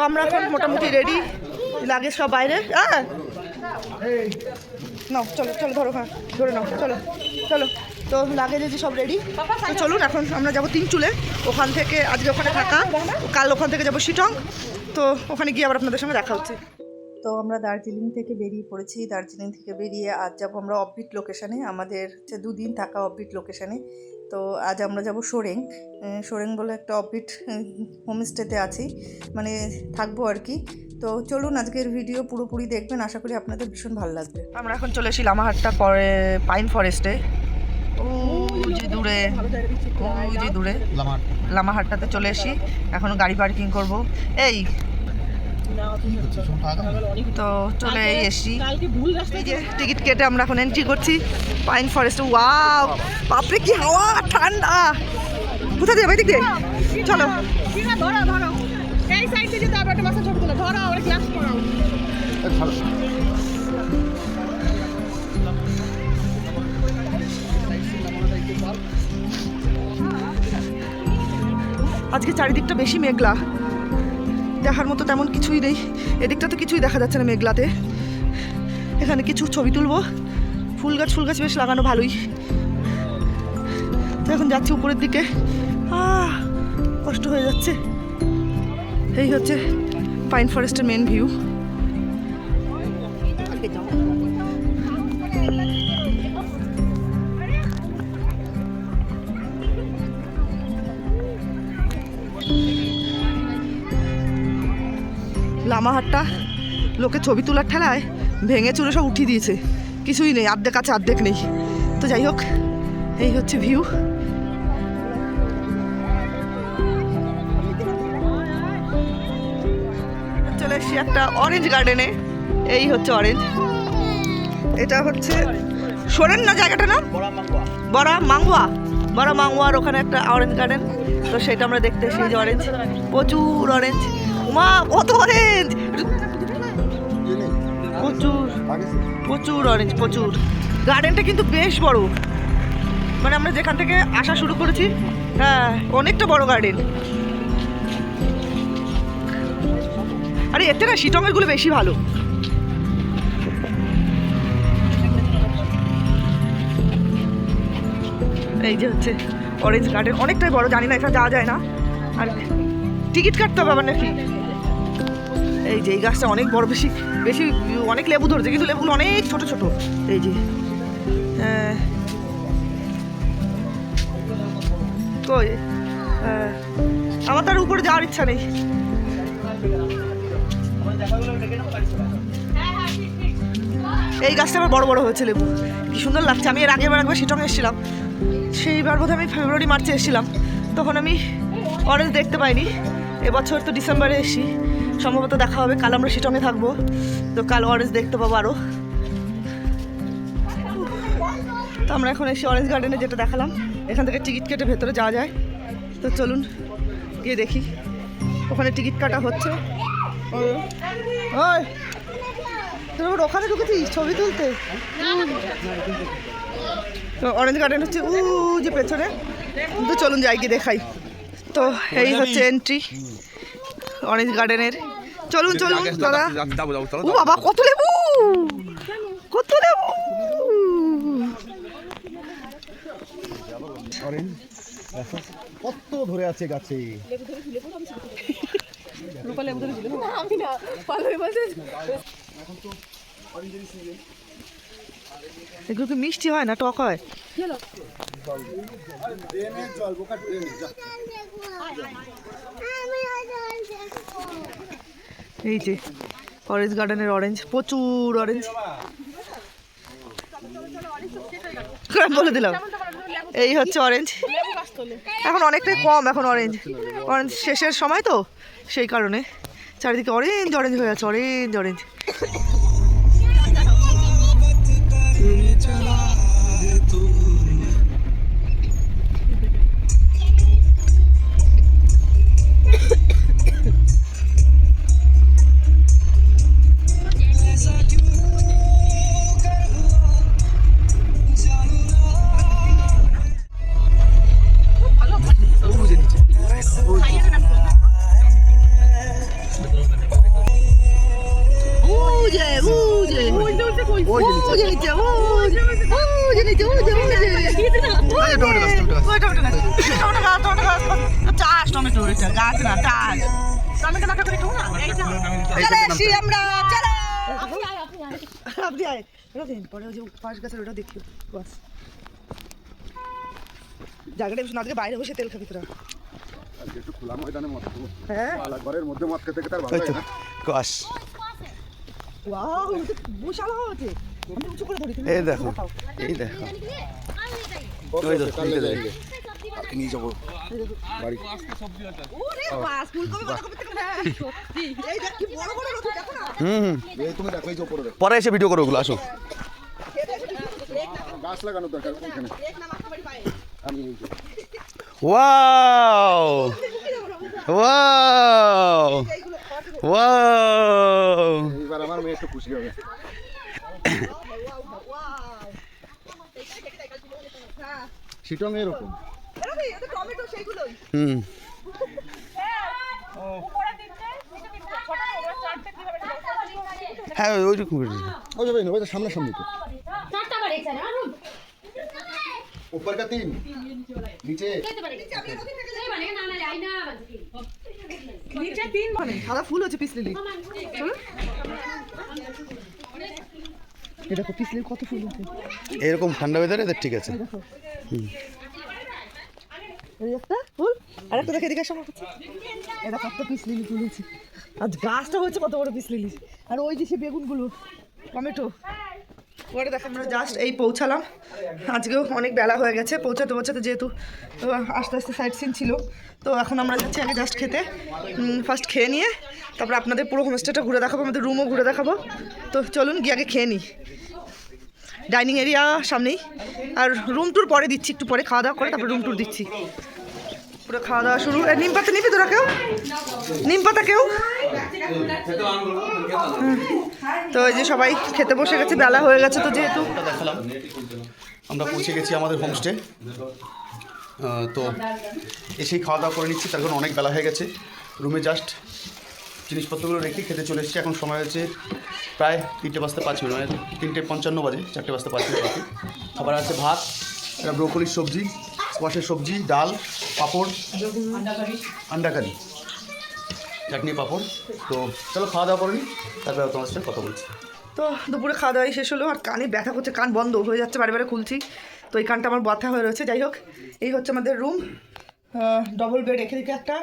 আমরা এখন মোটামুটি রেডি, লাগেজ সব বাইরে। হ্যাঁ নাও চলো চলো, ধরো, হ্যাঁ ধরে নাও, চলো চলো। তো লাগেজ যে সব রেডি, তো চলুন এখন আমরা যাবো তিনচুলে। ওখান থেকে আজকে ওখানে থাকা, কাল ওখান থেকে যাবো শিটং। তো ওখানে গিয়ে আবার আপনাদের সঙ্গে দেখা হচ্ছে। তো আমরা দার্জিলিং থেকে বেরিয়ে পড়েছি। দার্জিলিং থেকে বেরিয়ে আজ যাবো আমরা অফবিট লোকেশানে, আমাদের হচ্ছে 2 দিন থাকা অফবিট লোকেশানে। তো আজ আমরা যাব সোরেং। সোরেং বলে একটা অফবিট হোমস্টেতে আছি, মানে থাকবো আর কি। তো চলুন আজকের ভিডিও পুরোপুরি দেখবেন, আশা করি আপনাদের ভীষণ ভালো লাগবে। আমরা এখন চলে এসেছি লামাহাট্টা পরে পাইন ফরেস্টে, ওই যে দূরে, ওই যে দূরে লামাহাট্টাতে চলে এসেছি। এখন গাড়ি পার্কিং করব। এই তো চলে এসেছি, এই যে টিকিট কেটে আমরা এখন এন্ট্রি করছি পাইন ফরেস্টে। ওয়াও বাপরে কি হাওয়া, ঠান্ডা। কোথা দিয়ে দিক দিয়ে চলো। আজকে চারিদিকটা বেশি মেঘলা, দেখার মতো তেমন কিছুই নেই। এদিকটা তো কিছুই দেখা যাচ্ছে না মেঘলাতে। এখানে কিছু ছবি তুলবো, ফুল গাছ বেশ লাগানো ভালোই। তো এখন যাচ্ছি উপরের দিকে, কষ্ট হয়ে যাচ্ছে। এই হচ্ছে পাইন ফরেস্টের মেন ভিউ। লামাহাট্টা লোকে ছবি তোলার ঠেলায় ভেঙে চুরে সব উঠিয়ে দিয়েছে, কিছুই নেই, আর্ধেক আছে আর্ধেক নেই। তো যাই হোক, এই হচ্ছে ভিউ। চলে এসছি একটা অরেঞ্জ গার্ডেনে। এই হচ্ছে অরেঞ্জ, এটা হচ্ছে সোরেন না জায়গাটা না, বড়া মাঙ্গুয়ার ওখানে একটা অরেঞ্জ গার্ডেন। তো সেটা আমরা দেখতে এসেছি, যে অরেঞ্জ, প্রচুর অরেঞ্জ। মা কত অরেঞ্জ, প্রচুর অরেঞ্জ, প্রচুর। গার্ডেনটা কিন্তু বেশ বড়, মানে আমরা যেখান থেকে আসা শুরু করেছি, হ্যাঁ অনেকটা বড় গার্ডেন। আরে এতে না শিটংয়ের গুলো বেশি ভালো। এই যে হচ্ছে অরেঞ্জ গার্ডেন, অনেকটাই বড়, জানি না এখানে যাওয়া যায় না, আর টিকিট কাটতে হবে আবার নাকি। এই যে এই গাছটা অনেক বড়, বেশি অনেক লেবু ধরেছে, কিন্তু লেবুগুলো অনেক ছোট ছোট। এই যে কই, আমার তার উপরে যাওয়ার ইচ্ছা নেই। এই গাছটা আবার বড় বড় হয়েছে লেবু, কি সুন্দর লাগছে। আমি এর আগের বার একবার শিটং এসেছিলাম, সেইবার বোধহয় আমি ফেব্রুয়ারি মার্চে এসেছিলাম, তখন আমি অরেঞ্জ দেখতে পাইনি। এবছর তো ডিসেম্বরে এসেছি, সম্ভবত দেখা হবে। কাল আমরা শিটংয়ে থাকবো, তো কাল অরেঞ্জ দেখতে পাবো আরও। তো আমরা এখন এসে অরেঞ্জ গার্ডেনে, যেটা দেখালাম, এখান থেকে টিকিট কেটে ভেতরে যাওয়া যায়। তো চলুন গিয়ে দেখি, ওখানে টিকিট কাটা হচ্ছে। ওই তোর ওখানে ঢুকেছিস ছবি তুলতে? তো অরেঞ্জ গার্ডেন হচ্ছে যে পেছনে। তো চলুন যাই গিয়ে দেখাই। তো এই হচ্ছে এন্ট্রি অরেঞ্জ গার্ডেনের। চলুন দাদা। ও বাবা কত লেবু, কত লেবু। কত ধরে আছে গাছে, এগুলো কি মিষ্টি হয় না টক হয়? এই যে অরেঞ্জ গার্ডেনের অরেঞ্জ, প্রচুর অরেঞ্জ। বলে দিলাম এই হচ্ছে অরেঞ্জ। এখন অনেকটাই কম, এখন অরেঞ্জ শেষের সময় তো, সেই কারণে চারিদিকে অরেঞ্জ হয়ে আছে, অরেঞ্জ। টমেটো গাছ না চাষ টমেটো মাখা করে খাবো না চলে আসি আমরা চলো আপনি আয় পরে ওই যে পাশ গাছের ওটা দেখি বাস জায়গাটা বেশ না বাইরে বসে তেল খাবি তোরা একটু খোলা ময়দানের মতো হ্যাঁ ঘরের মধ্যে মদ খেতে খেতে আর ভালো লাগে না কস ওয়াও বিশাল হচ্ছে আমি উঁচু করে ধরি এই দেখো এই দেখো ওই তো নিতে যাই আর নিয়ে যাবো বাড়ি ওরে বাস ফুলকপি বাঁধাকপি থেকে না সত্যি এই দেখ কি বড় বড় রথ দেখো না এই তুমি দেখো এই যে উপরে দেখো পরে এসে ভিডিও করো ওগুলো আসো গাছ লাগানো দরকার ওখানে আমি এই যে ওয়াও ওয়াও ওয়াও এইবার আমার মেয়ে একটু খুশি হবে শিটং এরকম টমেটো সেইগুলোই হুম হ্যাঁ ওইরকম ওই যাবে ওই সামনে সামনে তো ऊपर का 3 नीचे নিচে 3 মানে সাদা ফুল হচ্ছে পিস লিলি এই দেখো পিস লিলি কত ফুল আছে এরকম ঠান্ডা ওয়েদারে এদের ঠিক আছে এই একটা ফুল আরেকটা দেখে এদিকে আসো এটা কত পিস লিলি ফুল আছে আজ গাছটা হচ্ছে কত বড় পিস লিলি আর ওই যে সে বেগুনগুলো টমেটো পরে দেখো আমরা জাস্ট এই পৌঁছালাম আজকেও অনেক বেলা হয়ে গেছে পৌঁছাতে পৌঁছাতে যেহেতু আস্তে আস্তে সাইড সিন ছিল তো এখন আমরা যাচ্ছি আগে জাস্ট খেতে ফার্স্ট খেয়ে নিয়ে তারপরে আপনাদের পুরো হোমস্টেটা ঘুরে দেখাবো আমাদের রুমও ঘুরে দেখাবো তো চলুন গিয়ে আগে খেয়ে নিই ডাইনিং এরিয়া সামনেই আর রুম ট্যুর পরে দিচ্ছি একটু পরে খাওয়া দাওয়া করে তারপরে রুম ট্যুর দিচ্ছি পুরো খাওয়া দাওয়া শুরু নিম পাতা নিবি তোরা কেউ নিম পাতা কেউ তো এই যে সবাই খেতে বসে গেছে বেলা হয়ে গেছে তো যেহেতু দেখালাম আমরা পৌঁছে গেছি আমাদের হোমস্টে তো এসেই খাওয়া দাওয়া করে নিচ্ছি তার কারণ অনেক বেলা হয়ে গেছে রুমে জাস্ট জিনিসপত্রগুলো রেখে খেতে চলে এসেছি এখন সময় হচ্ছে প্রায় 3:05 মানে 3:55 বাজে 4:05 বাজে খাবার আছে ভাত এটা ব্রোকলির সবজি স্কোয়াশের সবজি ডাল পাঁপড় আন্ডা কারি চাটনি পাঁপড় তো চলো খাওয়া দাওয়া করে নিই তারপরে তোমার সাথে কথা বলছি তো দুপুরে খাওয়া দাওয়াই শেষ হলো আর কানে ব্যথা করছে কান বন্ধ হয়ে যাচ্ছে বারে বারে খুলছি তো এই কানটা আমার ব্যথা হয়ে রয়েছে যাই হোক এই হচ্ছে আমাদের রুম ডবল বেড এদিকে একটা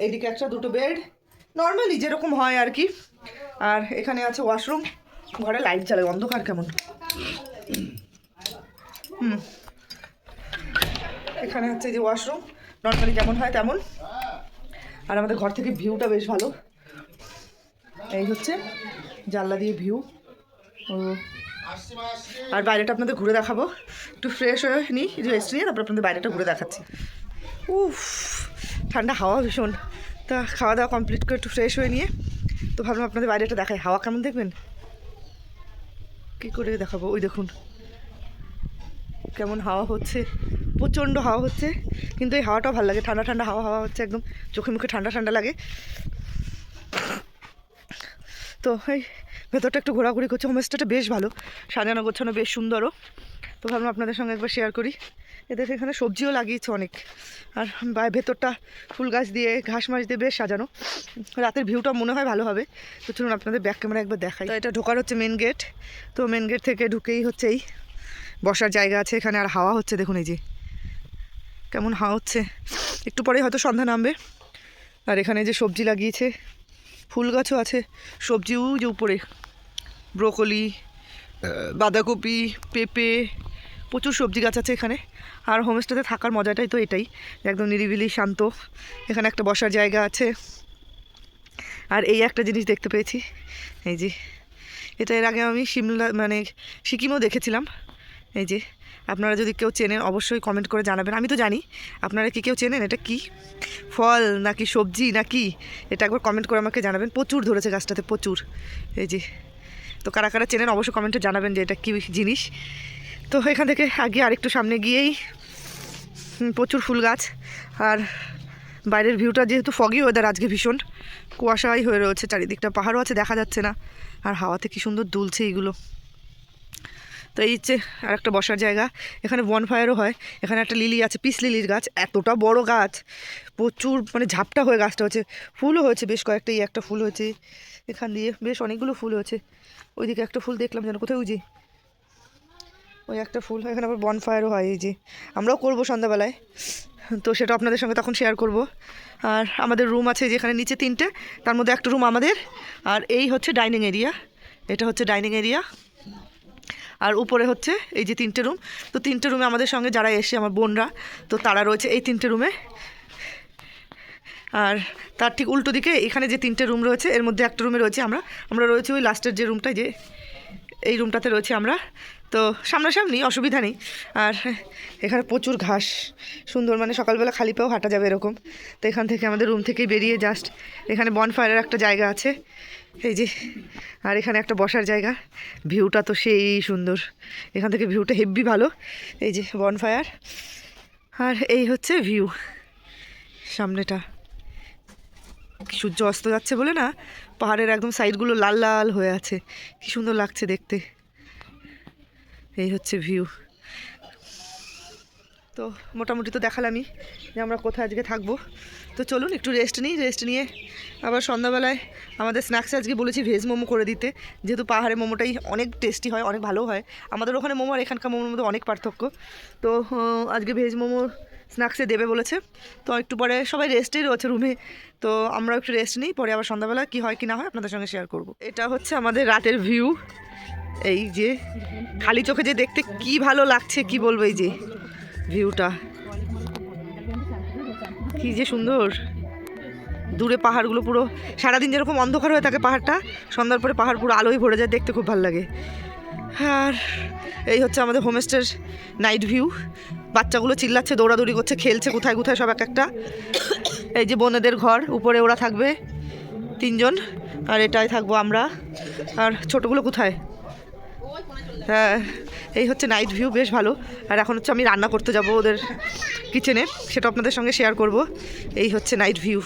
এইদিকে একটা দুটো বেড নর্মালি যেরকম হয় আর কি আর এখানে আছে ওয়াশরুম ঘরে লাইট জ্বালে অন্ধকার কেমন এখানে হচ্ছে যে ওয়াশরুম নর্মালি যেমন হয় তেমন আর আমাদের ঘর থেকে ভিউটা বেশ ভালো এই হচ্ছে জানলা দিয়ে ভিউ আর বাইরেটা আপনাদের ঘুরে দেখাবো একটু ফ্রেশ হয়ে নিই রেস্ট নিয়ে তারপর আপনাদের বাইরেটা ঘুরে দেখাচ্ছি উফ ঠান্ডা হাওয়া ভীষণ তা খাওয়া দাওয়া কমপ্লিট করে একটু ফ্রেশ হয়ে নিয়ে তো ভাবলাম আপনাদের বাইরেটা দেখাই হাওয়া কেমন দেখবেন কী করে দেখাবো ওই দেখুন কেমন হাওয়া হচ্ছে প্রচণ্ড হাওয়া হচ্ছে কিন্তু এই হাওয়াটাও ভালো লাগে ঠান্ডা ঠান্ডা হাওয়া হচ্ছে একদম চোখে মুখে ঠান্ডা ঠান্ডা লাগে তো এই ভেতরটা একটু ঘোরাঘুরি করছে হোমস্টেটা বেশ ভালো সাজানো গোছানো বেশ সুন্দরও তো ভাবলাম আপনাদের সঙ্গে একবার শেয়ার করি এদের এখানে সবজিও লাগিয়েছে অনেক আর ভেতরটা ফুল গাছ দিয়ে ঘাস মাছ দিয়ে বেশ সাজানো রাতের ভিউটা মনে হয় ভালো হবে তো চলুন আপনাদের ব্যাক ক্যামেরা একবার দেখাই তো এটা ঢোকার হচ্ছে মেন গেট তো মেন গেট থেকে ঢুকেই হচ্ছে এই বসার জায়গা আছে এখানে আর হাওয়া হচ্ছে দেখুন এই যে কেমন হাওয়া হচ্ছে একটু পরেই হয়তো সন্ধ্যা নামবে আর এখানে যে সবজি লাগিয়েছে ফুল গাছও আছে সবজিও যে উপরে ব্রোকলি বাঁধাকপি পেঁপে প্রচুর সবজি গাছ আছে এখানে আর হোমস্টেতে থাকার মজাটাই তো এটাই একদম নিরিবিলি শান্ত এখানে একটা বসার জায়গা আছে আর এই একটা জিনিস দেখতে পেয়েছি এই যে এটা এর আগে আমি সিকিমও দেখেছিলাম এই যে আপনারা যদি কেউ চেনেন অবশ্যই কমেন্ট করে জানাবেন আমি তো জানি আপনারা কি কেউ চেনেন এটা কি ফল নাকি সবজি নাকি এটা একবার কমেন্ট করে আমাকে জানাবেন প্রচুর ধরেছে গাছটাতে প্রচুর এই যে তো কারা কারা চেনেন অবশ্যই কমেন্টে জানাবেন যে এটা কী জিনিস তো এখান থেকে আগে আরেকটু সামনে গিয়েই প্রচুর ফুল গাছ আর বাইরের ভিউটা যেহেতু ফগি ওয়েদার আজকে ভীষণ কুয়াশাই হয়ে রয়েছে চারিদিকটা পাহাড়ও আছে দেখা যাচ্ছে না আর হাওয়াতে কী সুন্দর দুলছে এইগুলো তো এই হচ্ছে আর একটা বসার জায়গা, এখানে বনফায়ারও হয়। এখানে একটা লিলি আছে, পিস লিলির গাছ, এতটা বড় গাছ, প্রচুর মানে ঝাপটা হয়ে গাছটা হচ্ছে, ফুলও হয়েছে বেশ কয়েকটা, এই একটা ফুল হয়েছে এখান দিয়ে, বেশ অনেকগুলো ফুল হয়েছে। ওইদিকে একটা ফুল দেখলাম যেন, কোথায় উজি ওই একটা ফুল। এখানে আবার বনফায়ারও হয়, এই যে আমরাও করবো সন্ধ্যাবেলায়, তো সেটা আপনাদের সঙ্গে তখন শেয়ার করব। আর আমাদের রুম আছে যেখানে নিচে 3টে, তার মধ্যে একটা রুম আমাদের, আর এই হচ্ছে ডাইনিং এরিয়া, এটা হচ্ছে ডাইনিং এরিয়া, আর উপরে হচ্ছে এই যে 3টে রুম। তো 3টে রুমে আমাদের সঙ্গে যারা এসে আমার বোনরা, তো তারা রয়েছে এই 3টে রুমে। আর তার ঠিক উল্টো দিকে এখানে যে 3টে রুম রয়েছে, এর মধ্যে একটা রুমে রয়েছে আমরা রয়েছি ওই লাস্টের যে রুমটা, যে এই রুমটাতে রয়েছে আমরা। তো সামনাসামনি অসুবিধা নেই। আর এখানে প্রচুর ঘাস, সুন্দর, মানে সকালবেলা খালি পায়েও হাঁটা যাবে এরকম। তো এখান থেকে আমাদের রুম থেকেই বেরিয়ে জাস্ট এখানে বনফায়ারের একটা জায়গা আছে, এই যে, আর এখানে একটা বসার জায়গা। ভিউটা তো সেই সুন্দর, এখান থেকে ভিউটা হেভি ভালো, এই যে বনফায়ার। আর এই হচ্ছে ভিউ সামনেটা, সূর্য অস্ত যাচ্ছে বলে না, পাহাড়ের একদম সাইডগুলো লাল লাল হয়ে আছে, কি সুন্দর লাগছে দেখতে। এই হচ্ছে ভিউ। তো মোটামুটি তো দেখালামই যে আমরা কোথায় আজকে থাকবো। তো চলুন একটু রেস্ট নিই, রেস্ট নিয়ে আবার সন্ধ্যাবেলায় আমাদের স্ন্যাক্সে আজকে বলেছি ভেজ মোমো করে দিতে, যেহেতু পাহাড়ে মোমোটাই অনেক টেস্টি হয়, অনেক ভালো হয়। আমাদের ওখানে মোমো আর এখানকার মোমোর মধ্যে অনেক পার্থক্য। তো আজকে ভেজ মোমো স্ন্যাক্সে দেবে বলেছে। তো একটু পরে সবাই রেস্টেই রয়েছে রুমে, তো আমরা একটু রেস্ট নিই, পরে আবার সন্ধ্যাবেলা কী হয় কি না হয় আপনাদের সঙ্গে শেয়ার করব। এটা হচ্ছে আমাদের রাতের ভিউ, এই যে খালি চোখে যে দেখতে কি ভালো লাগছে কি বলবো, এই যে ভিউটা কি যে সুন্দর। দূরে পাহাড়গুলো পুরো সারাদিন যেরকম অন্ধকার হয়ে থাকে পাহাড়টা, সন্ধ্যার পরে পাহাড় পুরো আলোয় ভরে যায়, দেখতে খুব ভালো লাগে। আর এই হচ্ছে আমাদের হোমস্টের নাইট ভিউ। বাচ্চাগুলো চিল্লাচ্ছে, দৌড়াদৌড়ি করছে, খেলছে কোথায় কোথায় সব এক একটা। এই যে বোনেদের ঘর, উপরে ওরা থাকবে 3জন, আর এটাই থাকবো আমরা। আর ছোটোগুলো কোথায়? হ্যাঁ, এই হচ্ছে নাইট ভিউ, বেশ ভালো। আর এখন হচ্ছে আমি রান্না করতে যাব ওদের কিচেনে, সেটা আপনাদের সঙ্গে শেয়ার করব। এই হচ্ছে নাইট ভিউ।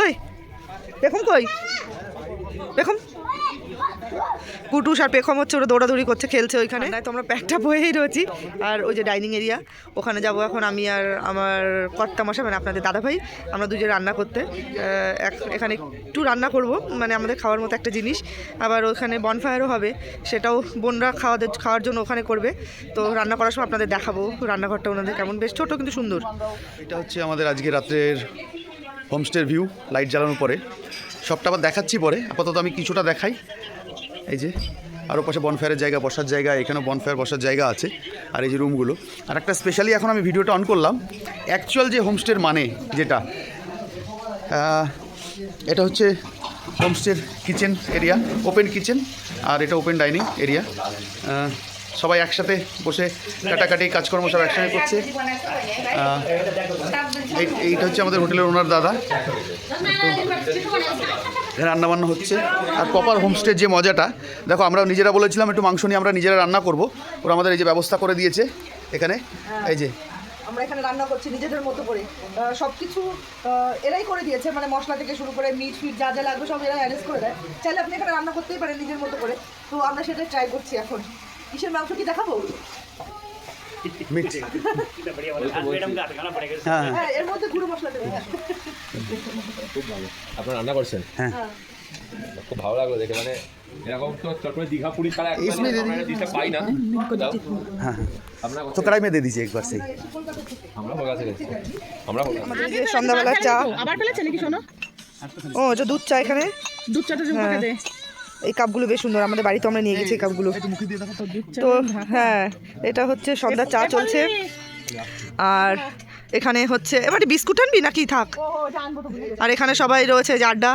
ওই পেখম কই? পেখম, কুটুস আর পেখম হচ্ছে ওরা দৌড়াদৌড়ি করছে, খেলছে ওইখানে। তো আমরা প্যাকটা বয়েই রয়েছি। আর ওই যে ডাইনিং এরিয়া, ওখানে যাব এখন আমি আর আমার কর্তামশাই, মানে আপনাদের দাদাভাই, আমরা দুজন রান্না করতে। এখানে একটু রান্না করব, মানে আমাদের খাওয়ার মতো একটা জিনিস। আবার ওখানে বনফায়ারও হবে, সেটাও বোনরা খাওয়ার জন্য ওখানে করবে। তো রান্না করার সময় আপনাদের দেখাবো রান্নাঘরটা ওনাদের কেমন, বেশ ছোটো কিন্তু সুন্দর। এটা হচ্ছে আমাদের আজকে রাত্রের হোমস্টের ভিউ, লাইট জ্বালানোর পরে। সবটা আবার দেখাচ্ছি পরে, আপাতত আমি কিছুটা দেখাই। এই যে আরও পাশে বনফায়ারের জায়গা, বসার জায়গা, এখানেও বনফায়ার বসার জায়গা আছে। আর এই যে রুমগুলো। আর একটা স্পেশালি এখন আমি ভিডিওটা অন করলাম, অ্যাকচুয়াল যে হোমস্টের মানে যেটা, এটা হচ্ছে হোমস্টের কিচেন এরিয়া, ওপেন কিচেন, আর এটা ওপেন ডাইনিং এরিয়া। সবাই একসাথে বসে কাটাকাটি কাজকর্ম সব একসঙ্গে করছে। এইটা হচ্ছে আমাদের হোটেলের ওনার দাদা, রান্নাবান্না হচ্ছে। আর প্রপার হোমস্টের যে মজাটা দেখো, আমরা নিজেরা বলেছিলাম একটু মাংস নিয়ে আমরা নিজেরা রান্না করব, ওরা আমাদের এই যে ব্যবস্থা করে দিয়েছে এখানে। এই যে আমরা এখানে রান্না করছি নিজেদের মতো করে, সব কিছু এরাই করে দিয়েছে, মানে মশলা থেকে শুরু করে মিট ফিট যা যা লাগবে সব এরা অ্যারেঞ্জ করে দেয়। চাইলে আপনি এখানে রান্না করতেই পারেন নিজের মতো করে। তো আমরা সেটাই ট্রাই করছি এখন। কিসের মাংস কি দেখাবো? হ্যাঁ, এর মধ্যে গুঁড়ো মশলা দেবে। খুব ভালো, আপনারা রান্না করছেন? হ্যাঁ, খুব ভালো লাগলো দেখে। মানে এরকম তো চটপটে দীঘা পুরী ছাড়া জিনিসটা পাই না। हाँ तो कढ़ाई में दे दीजिए एक बार से। আমরা হোগা থেকে আমরা আমাদের যে সন্ধ্যাবেলা চা আবার ফেলেছে নাকি শোনো? ও এটা দুধ চা, এখানে দুধ চাটা জুমপাকে দে। এই কাপগুলো বেশ সুন্দর, আমাদের বাড়িতে আমরা নিয়ে গেছি এই কাপগুলো। তো হ্যাঁ, এটা হচ্ছে সন্ধ্যা চা চলছে। আর এখানে হচ্ছে এবারে বিস্কুট আনবি নাকি থাক। আর এখানে সবাই রয়েছে যে আড্ডা।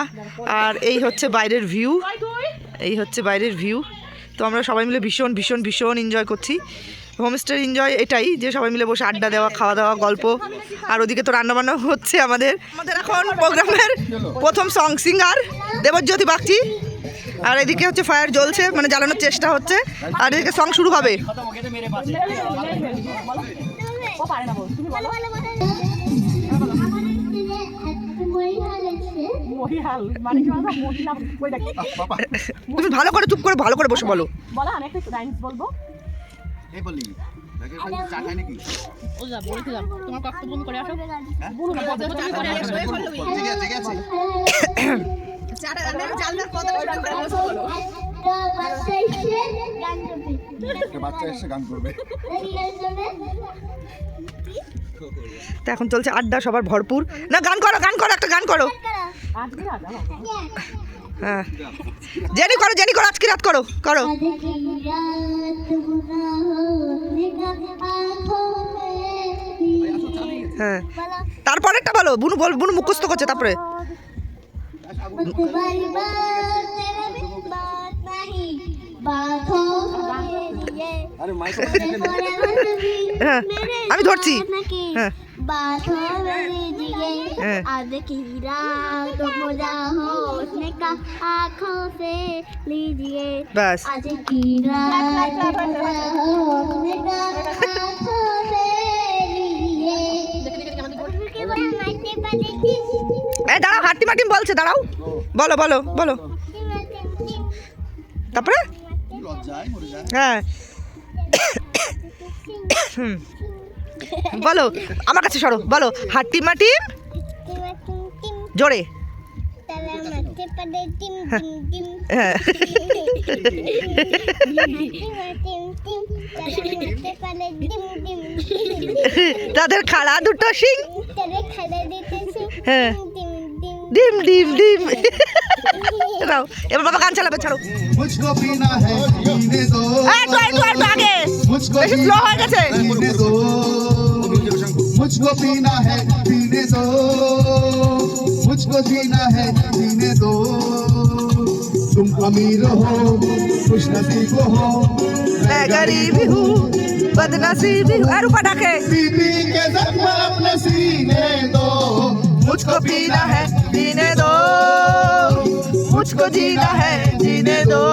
আর এই হচ্ছে বাইরের ভিউ, এই হচ্ছে বাইরের ভিউ। তো আমরা সবাই মিলে ভীষণ ভীষণ ভীষণ এনজয় করছি। হোমস্টের এনজয় এটাই যে সবাই মিলে বসে আড্ডা দেওয়া, খাওয়া দাওয়া, গল্প। আর ওদিকে তো রান্নাবান্না হচ্ছে আমাদের। এখন প্রোগ্রামের প্রথম সং সিঙ্গার দেবজ্যোতি বাগচি। আর এদিকে হচ্ছে ফায়ার জ্বলছে, মানে জ্বালানোর চেষ্টা হচ্ছে। আর এদিকে সং শুরু হবে। মহিয়াল মানে কি বলতো মহিলা কই দেখি তুমি ভালো করে চুপ করে ভালো করে বসে বলো। বলো আমি একটা রাইমস বলবো। এই বলি দেখে ভাই চা খায় নাকি ও যা বলেছিলাম তোমার কষ্ট বন্ধ করে আসো বলো না বলতে চা করে আসো জেগে আছে একটা বাচ্চা এসে গান করবে তো এখন চলছে আড্ডা সবার ভরপুর। না গান করো একটা গান করো। আজকে রাত হ্যাঁ জেনি করো আজকে রাত করো। হ্যাঁ তারপরেরটা বলো, বুনু মুখস্থ করছে তারপরে। আরে মাইক হ্যাঁ আমি ধরছি। হ্যাঁ आज की रात मुझा होने का आँखों से लीजिए बस आज की रात मुझा होने का आँखों से लीजिए এই দাঁড়াও হাট্টি মাটিম বলছে, দাঁড়াও বলো তারপরে। লজ্জায় মরে যায় হ্যাঁ বলো আমার কাছে সরো, বলো হাট্টি মাটিম জোরে। হ্যাঁ তাদের খাড়া দুটো শিং। হ্যাঁ ডিম দাও এবার বাবা গান চালাবে, ছাড়ো। मुझको पीना है पीने दो একটু আগে मुझको বেশি স্লো হয়ে গেছে। पीने दो मुझको पीना है पीने दो मुझको जीना है जीने दो तुम अमीर हो खुश नसीब हो मैं गरीब हूँ बदनसीब हूँ। আর উপা ডাকে बीबी के जख्म अपने सीने दो मुझको पीना है पीने दो मुझको जीना है जीने दो